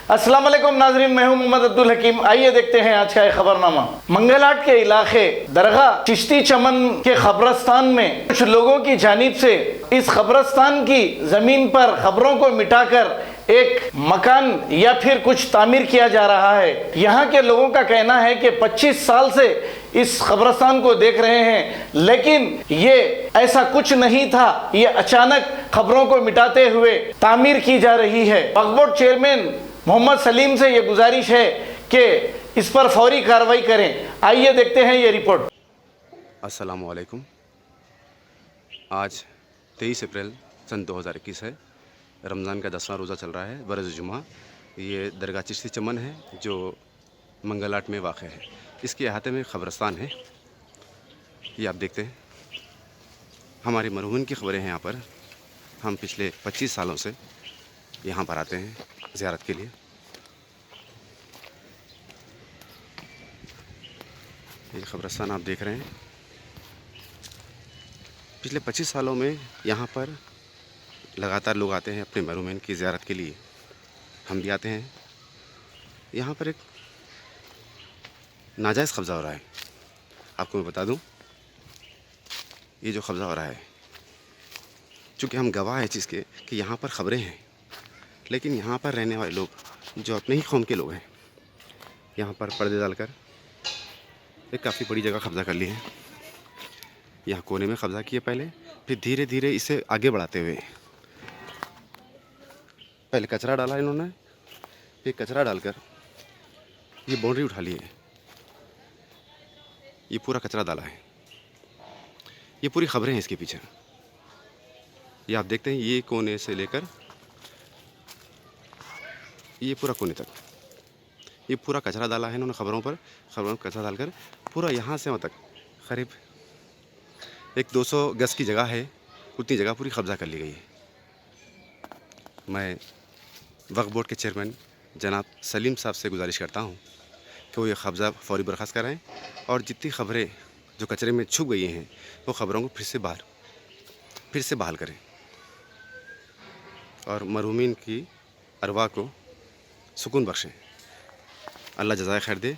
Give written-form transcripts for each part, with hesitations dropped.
अस्सलाम वालेकुम नाजरीन, मैं हूं मोहम्मद अब्दुल हकीम। आइए देखते हैं आज का एक खबरनामा। मंगलहाट के इलाके दरगाह चिश्ती चमन के खबरस्तान में कुछ लोगों की जानिब से इस खबरस्तान की जमीन पर खबरों को मिटाकर एक मकान या फिर कुछ तामीर किया जा रहा है। यहाँ के लोगों का कहना है कि 25 साल से इस खबरस्तान को देख रहे हैं, लेकिन ये ऐसा कुछ नहीं था। ये अचानक खबरों को मिटाते हुए तामीर की जा रही है। वक्फ बोर्ड चेयरमैन मोहम्मद सलीम से ये गुजारिश है कि इस पर फौरी कार्रवाई करें। आइए देखते हैं ये रिपोर्ट। अस्सलाम वालेकुम। आज 23 अप्रैल सन 2021 है। रमज़ान का 10वां रोज़ा चल रहा है, बरस जुमा। ये दरगाह चिश्ती चमन है जो मंगलहाट में वाक़ है। इसके अहाते में ख़बरस्तान है। ये आप देखते हैं, हमारे मरहूमिन की ख़बरें हैं यहाँ पर। हम पिछले 25 सालों से यहाँ पर आते हैं ज़ियारत के लिए। ये ख़बरस्तान आप देख रहे हैं। पिछले 25 सालों में यहाँ पर लगातार लोग आते हैं अपने मरहूमिन की ज़ियारत के लिए। हम भी आते हैं। यहाँ पर एक नाजायज़ कब्ज़ा हो रहा है। आपको मैं बता दूँ, ये जो कब्ज़ा हो रहा है, चूँकि हम गवाह हैं इस चीज़ के कि यहाँ पर ख़बरें हैं, लेकिन यहाँ पर रहने वाले लोग जो अपने ही कौम के लोग हैं, यहाँ पर पर्दे डालकर एक काफ़ी बड़ी जगह कब्ज़ा कर ली है। यहाँ कोने में कब्ज़ा किए पहले, फिर धीरे धीरे इसे आगे बढ़ाते हुए पहले कचरा डाला इन्होंने, फिर कचरा डालकर ये बाउंड्री उठा ली है। ये पूरा कचरा डाला है। ये पूरी खबरें हैं इसके पीछे। ये आप देखते हैं, ये कोने से लेकर ये पूरा कोने तक ये पूरा कचरा डाला है इन्होंने खबरों पर कचरा डालकर पूरा यहाँ से वहाँ तक करीब एक 200 गज की जगह है, उतनी जगह पूरी कब्ज़ा कर ली गई है। मैं वक्फ बोर्ड के चेयरमैन जनाब सलीम साहब से गुजारिश करता हूँ कि वो ये कब्ज़ा फौरी बर्खास्त कराएँ और जितनी ख़बरें जो कचरे में छुप गई हैं वो ख़बरों को फिर से बहाल करें और मरहूमिन की अरवाह को सुकून बख्शें। अल्लाह जज़ाए खैर दे।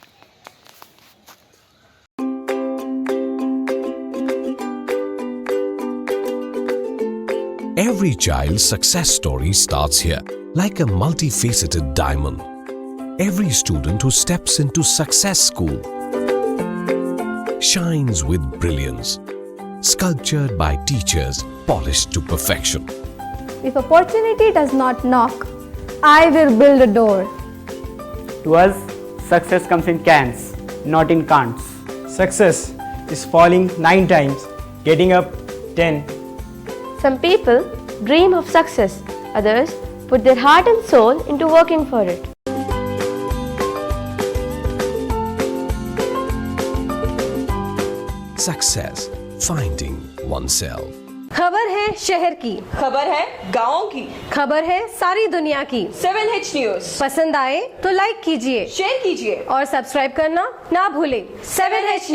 Every child's success story starts here, like a multifaceted diamond. Every student who steps into Success School shines with brilliance, sculptured by teachers polished to perfection. If opportunity does not knock, I will build a door. To us, success comes in cans, not in can'ts. Success is falling 9 times, getting up 10. Some people dream of success, others put their heart and soul into working for it. Success, finding oneself. खबर है शहर की, खबर है गाँव की, खबर है सारी दुनिया की। 7H न्यूज़ पसंद आए तो लाइक कीजिए, शेयर कीजिए और सब्सक्राइब करना ना भूलें। 7H news.